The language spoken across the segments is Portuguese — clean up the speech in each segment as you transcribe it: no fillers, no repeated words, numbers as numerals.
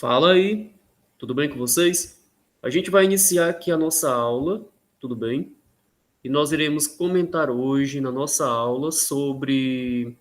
Fala aí, tudo bem com vocês? A gente vai iniciar aqui a nossa aula, tudo bem? E nós iremos comentar hoje na nossa aula sobre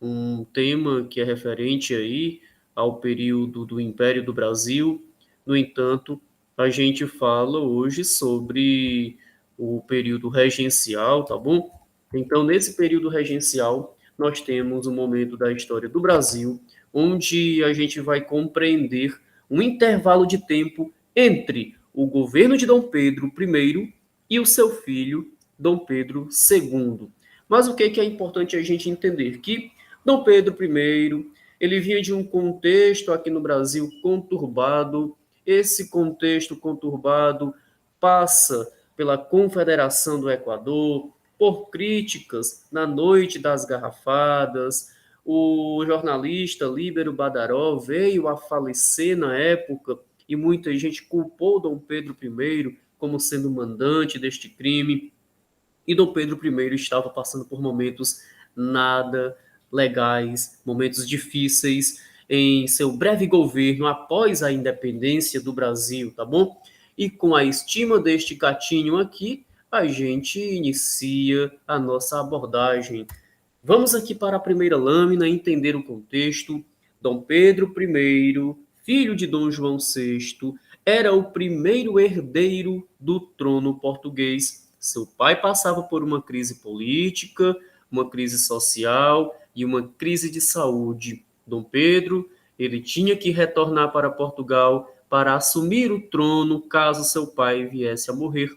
um tema que é referente aí ao período do Império do Brasil. No entanto, a gente fala hoje sobre o período regencial, tá bom? Então, nesse período regencial, nós temos um momento da história do Brasil onde a gente vai compreender um intervalo de tempo entre o governo de Dom Pedro I e o seu filho, Dom Pedro II. Mas o que é importante a gente entender? Que Dom Pedro I, ele vinha de um contexto aqui no Brasil conturbado. Esse contexto conturbado passa pela Confederação do Equador, por críticas na Noite das Garrafadas. O jornalista Líbero Badaró veio a falecer na época e muita gente culpou Dom Pedro I como sendo mandante deste crime. E Dom Pedro I estava passando por momentos nada legais, momentos difíceis em seu breve governo após a independência do Brasil, tá bom? E com a estima deste gatinho aqui, a gente inicia a nossa abordagem. Vamos aqui para a primeira lâmina entender o contexto. Dom Pedro I, filho de Dom João VI, era o primeiro herdeiro do trono português. Seu pai passava por uma crise política, uma crise social e uma crise de saúde. Dom Pedro, ele tinha que retornar para Portugal para assumir o trono caso seu pai viesse a morrer.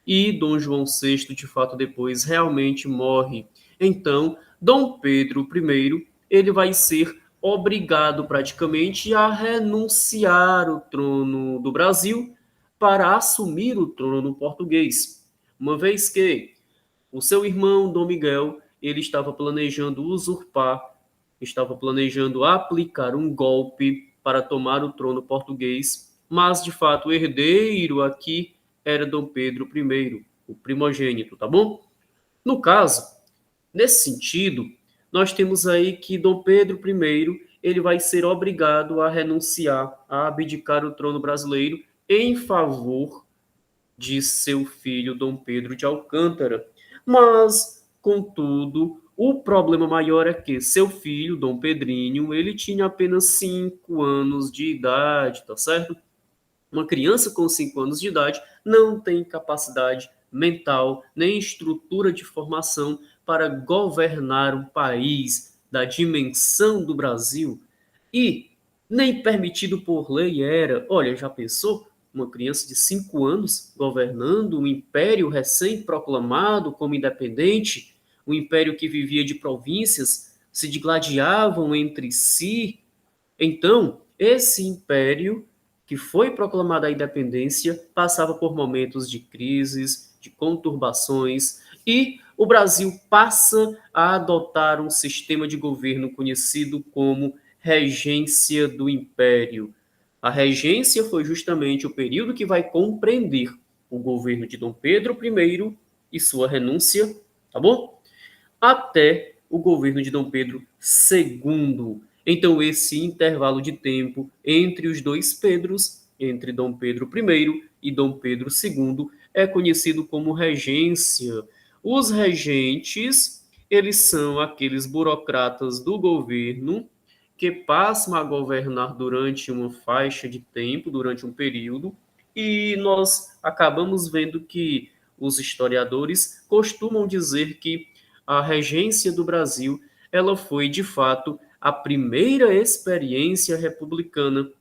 E Dom João VI, de fato, depois realmente morre. Então, Dom Pedro I, ele vai ser obrigado praticamente a renunciar o trono do Brasil para assumir o trono português, uma vez que o seu irmão Dom Miguel, ele estava planejando usurpar, estava planejando aplicar um golpe para tomar o trono português, mas de fato o herdeiro aqui era Dom Pedro I, o primogênito, tá bom? No caso, nesse sentido, nós temos aí que Dom Pedro I, ele vai ser obrigado a renunciar, a abdicar o trono brasileiro em favor de seu filho Dom Pedro de Alcântara. Mas, contudo, o problema maior é que seu filho, Dom Pedrinho, ele tinha apenas 5 anos de idade, tá certo? Uma criança com 5 anos de idade não tem capacidade mental nem estrutura de formação para governar um país da dimensão do Brasil e nem permitido por lei era. Olha, já pensou? Uma criança de 5 anos governando um império recém-proclamado como independente, um império que vivia de províncias, se digladiavam entre si. Então, esse império que foi proclamada a independência passava por momentos de crises, de conturbações, e o Brasil passa a adotar um sistema de governo conhecido como regência do império. A regência foi justamente o período que vai compreender o governo de Dom Pedro I e sua renúncia, tá bom? Até o governo de Dom Pedro II. Então, esse intervalo de tempo entre os dois Pedros, entre Dom Pedro I e Dom Pedro II, é conhecido como regência. Os regentes, eles são aqueles burocratas do governo que passam a governar durante uma faixa de tempo, durante um período, e nós acabamos vendo que os historiadores costumam dizer que a regência do Brasil, ela foi de fato a primeira experiência republicana.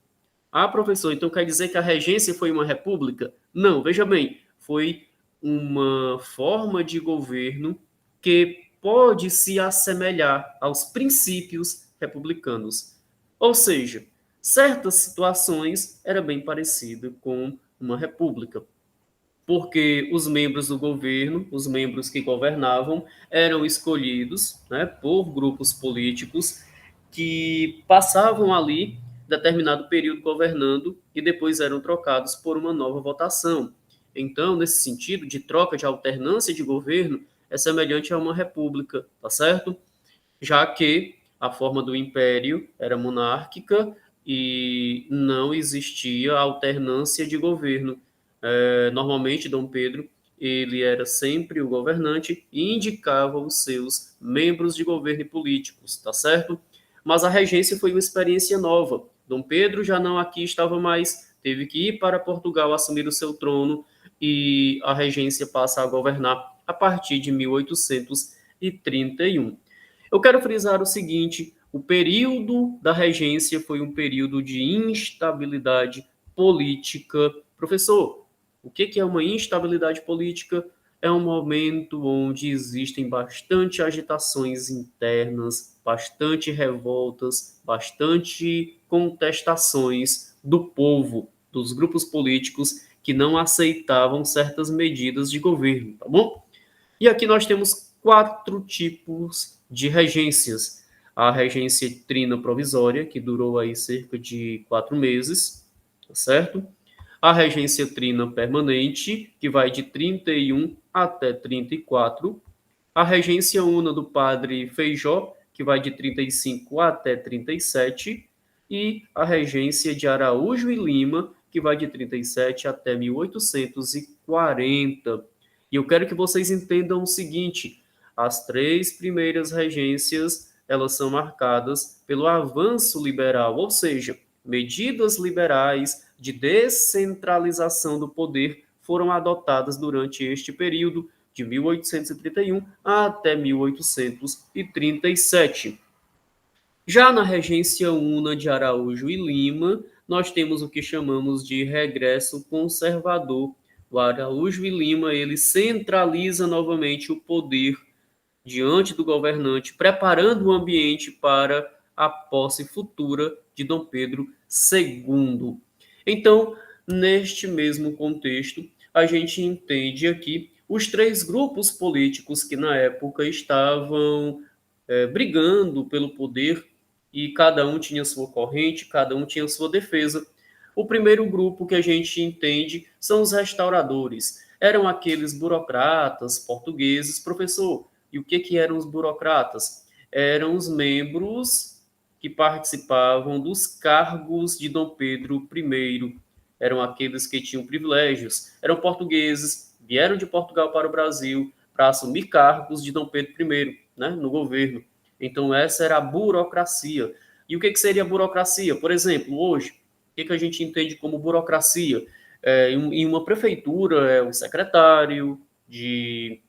Ah, professor, então quer dizer que a regência foi uma república? Não, veja bem, foi uma forma de governo que pode se assemelhar aos princípios republicanos. Ou seja, certas situações era bem parecida com uma república porque os membros do governo, os membros que governavam, eram escolhidos, né, por grupos políticos que passavam ali determinado período governando e depois eram trocados por uma nova votação. Então, nesse sentido de troca de alternância de governo, é semelhante a uma república, tá certo? Já que a forma do império era monárquica e não existia alternância de governo. Normalmente, Dom Pedro ele era sempre o governante e indicava os seus membros de governo e políticos, tá certo? Mas a regência foi uma experiência nova. Dom Pedro já não aqui estava mais, teve que ir para Portugal assumir o seu trono e a regência passa a governar a partir de 1831. Eu quero frisar o seguinte: o período da regência foi um período de instabilidade política. Professor, o que é uma instabilidade política? É um momento onde existem bastante agitações internas, bastante revoltas, bastante contestações do povo, dos grupos políticos que não aceitavam certas medidas de governo, tá bom? E aqui nós temos quatro tipos de regências. A regência trina provisória, que durou aí cerca de 4 meses, tá certo? A regência trina permanente, que vai de 31 até 34. A regência una do padre Feijó, que vai de 35 até 37. E a regência de Araújo e Lima, que vai de 37 até 1840. E eu quero que vocês entendam o seguinte: as três primeiras regências, elas são marcadas pelo avanço liberal, ou seja, medidas liberais de descentralização do poder foram adotadas durante este período de 1831 até 1837. Já na regência una de Araújo e Lima, nós temos o que chamamos de regresso conservador. O Araújo e Lima, ele centraliza novamente o poder diante do governante, preparando o ambiente para a posse futura de Dom Pedro II. Então, neste mesmo contexto, a gente entende aqui os três grupos políticos que na época estavam brigando pelo poder e cada um tinha sua corrente, cada um tinha sua defesa. O primeiro grupo que a gente entende são os restauradores. Eram aqueles burocratas portugueses. Professor, e o que eram os burocratas? Eram os membros que participavam dos cargos de Dom Pedro I. Eram aqueles que tinham privilégios. Eram portugueses, vieram de Portugal para o Brasil para assumir cargos de Dom Pedro I, né, no governo. Então, essa era a burocracia. E o que seria a burocracia? Por exemplo, hoje, o que a gente entende como burocracia? Em uma prefeitura, é o secretário de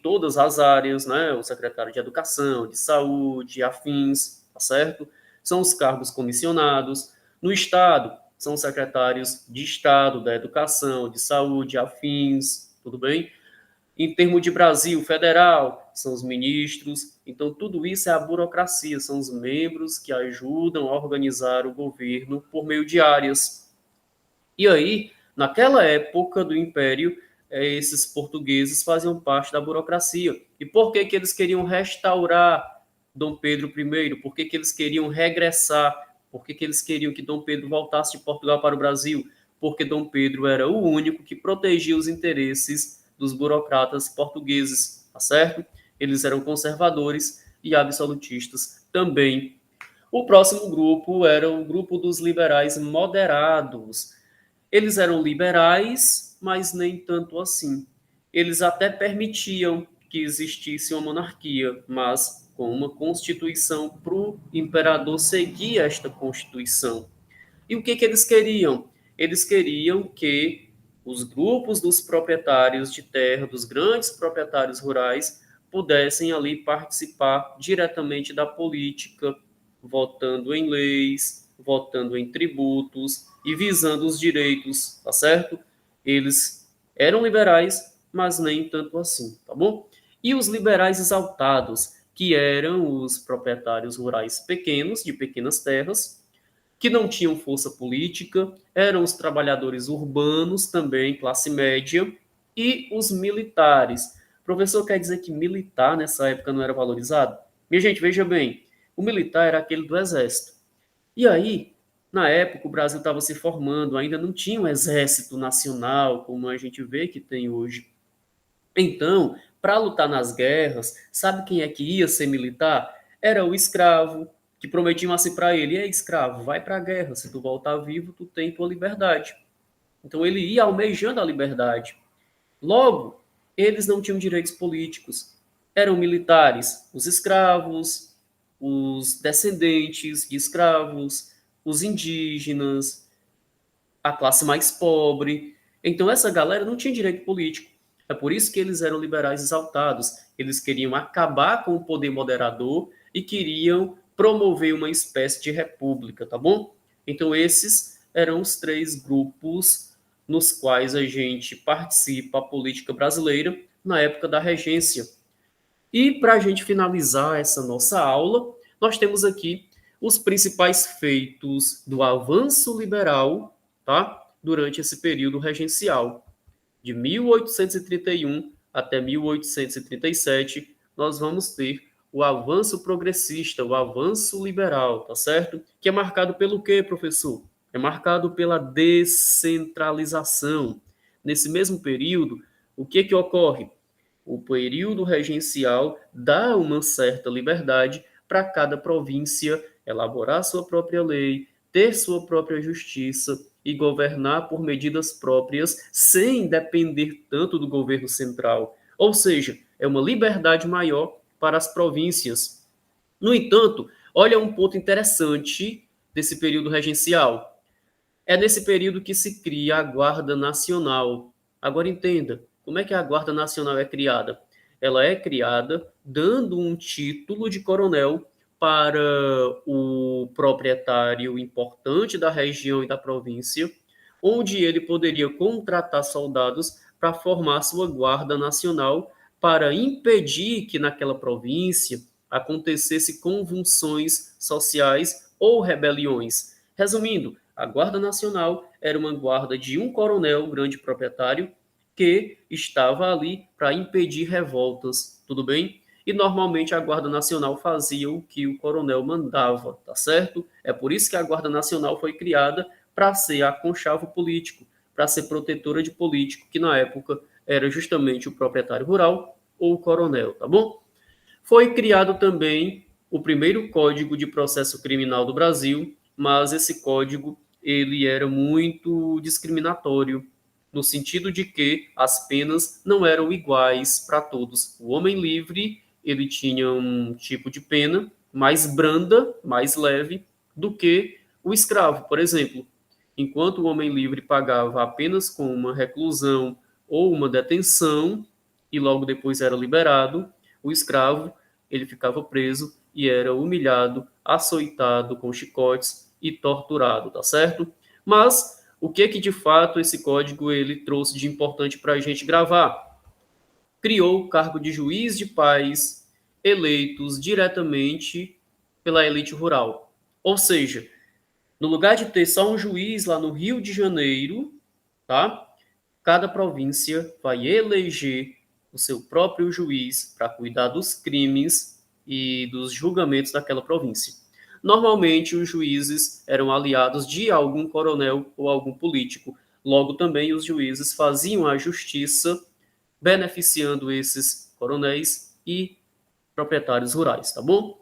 todas as áreas, né? O secretário de Educação, de Saúde, afins, tá certo? São os cargos comissionados. No Estado, são os secretários de Estado, da Educação, de Saúde, afins, tudo bem? Em termos de Brasil federal, são os ministros. Então, tudo isso é a burocracia, são os membros que ajudam a organizar o governo por meio de áreas. E aí, naquela época do Império, esses portugueses faziam parte da burocracia. E por que que eles queriam restaurar Dom Pedro I? Por que que eles queriam regressar? Por que que eles queriam que Dom Pedro voltasse de Portugal para o Brasil? Porque Dom Pedro era o único que protegia os interesses dos burocratas portugueses, tá certo? Eles eram conservadores e absolutistas também. O próximo grupo era o grupo dos liberais moderados. Eles eram liberais, mas nem tanto assim. Eles até permitiam que existisse uma monarquia, mas com uma constituição para o imperador seguir esta constituição. E o que eles queriam? Eles queriam que os grupos dos proprietários de terra, dos grandes proprietários rurais, pudessem ali participar diretamente da política, votando em leis, votando em tributos e visando os direitos, tá certo? Eles eram liberais, mas nem tanto assim, tá bom? E os liberais exaltados, que eram os proprietários rurais pequenos, de pequenas terras, que não tinham força política, eram os trabalhadores urbanos, também classe média, e os militares. O professor quer dizer que militar nessa época não era valorizado? Minha gente, veja bem, o militar era aquele do exército. E aí, na época, o Brasil estava se formando, ainda não tinha um exército nacional, como a gente vê que tem hoje. Então, para lutar nas guerras, sabe quem é que ia ser militar? Era o escravo, que prometiam assim para ele: "Ei, escravo, vai para a guerra, se tu voltar vivo, tu tem tua liberdade". Então ele ia almejando a liberdade. Logo, eles não tinham direitos políticos. Eram militares, os escravos, os descendentes de escravos, os indígenas, a classe mais pobre. Então essa galera não tinha direito político. É por isso que eles eram liberais exaltados. Eles queriam acabar com o poder moderador e queriam promover uma espécie de república, tá bom? Então esses eram os três grupos nos quais a gente participa a política brasileira na época da regência. E para a gente finalizar essa nossa aula, nós temos aqui os principais feitos do avanço liberal, tá? Durante esse período regencial. De 1831 até 1837, nós vamos ter o avanço progressista, o avanço liberal, tá certo? Que é marcado pelo quê, professor? É marcado pela descentralização. Nesse mesmo período, o que que ocorre? O período regencial dá uma certa liberdade para cada província elaborar sua própria lei, ter sua própria justiça e governar por medidas próprias sem depender tanto do governo central. Ou seja, é uma liberdade maior para as províncias. No entanto, olha um ponto interessante desse período regencial. É nesse período que se cria a Guarda Nacional. Agora entenda, como é que a Guarda Nacional é criada? Ela é criada dando um título de coronel para o proprietário importante da região e da província, onde ele poderia contratar soldados para formar sua Guarda Nacional para impedir que naquela província acontecesse convulsões sociais ou rebeliões. Resumindo, a Guarda Nacional era uma guarda de um coronel, grande proprietário, que estava ali para impedir revoltas, tudo bem? E normalmente a Guarda Nacional fazia o que o coronel mandava, tá certo? É por isso que a Guarda Nacional foi criada para ser a conchavo político, para ser protetora de político, que na época era justamente o proprietário rural ou o coronel, tá bom? Foi criado também o primeiro Código de Processo Criminal do Brasil, mas esse código ele era muito discriminatório, no sentido de que as penas não eram iguais para todos. O homem livre, ele tinha um tipo de pena mais branda, mais leve do que o escravo, por exemplo. Enquanto o homem livre pagava apenas com uma reclusão ou uma detenção e logo depois era liberado, o escravo ele ficava preso e era humilhado, açoitado com chicotes e torturado, tá certo? Mas o que que de fato esse código ele trouxe de importante para a gente gravar? Criou o cargo de juiz de paz eleitos diretamente pela elite rural. Ou seja, no lugar de ter só um juiz lá no Rio de Janeiro, tá? Cada província vai eleger o seu próprio juiz para cuidar dos crimes e dos julgamentos daquela província. Normalmente, os juízes eram aliados de algum coronel ou algum político. Logo, também os juízes faziam a justiça, beneficiando esses coronéis e proprietários rurais, tá bom?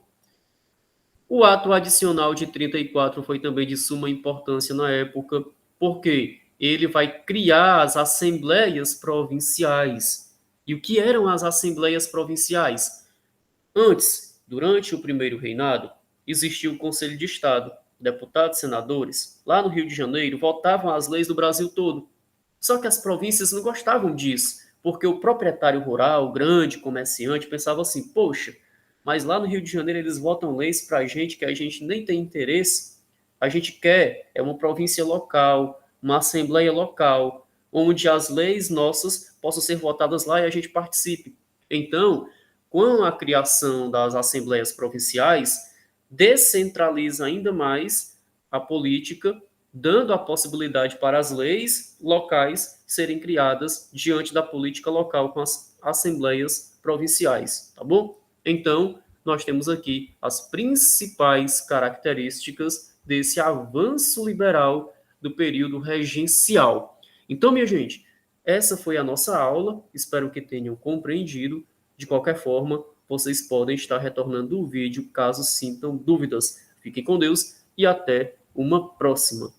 O ato adicional de 34 foi também de suma importância na época, porque ele vai criar as assembleias provinciais. E o que eram as assembleias provinciais? Antes, durante o primeiro reinado, existia o Conselho de Estado. Deputados, senadores, lá no Rio de Janeiro, votavam as leis do Brasil todo. Só que as províncias não gostavam disso, porque o proprietário rural, o grande comerciante, pensava assim: poxa, mas lá no Rio de Janeiro eles votam leis para a gente que a gente nem tem interesse. A gente quer é uma província local, uma assembleia local, onde as leis nossas possam ser votadas lá e a gente participe. Então, com a criação das assembleias provinciais, descentraliza ainda mais a política, dando a possibilidade para as leis locais serem criadas diante da política local com as assembleias provinciais, tá bom? Então, nós temos aqui as principais características desse avanço liberal do período regencial. Então, minha gente, essa foi a nossa aula. Espero que tenham compreendido. De qualquer forma, vocês podem estar retornando o vídeo caso sintam dúvidas. Fiquem com Deus e até uma próxima.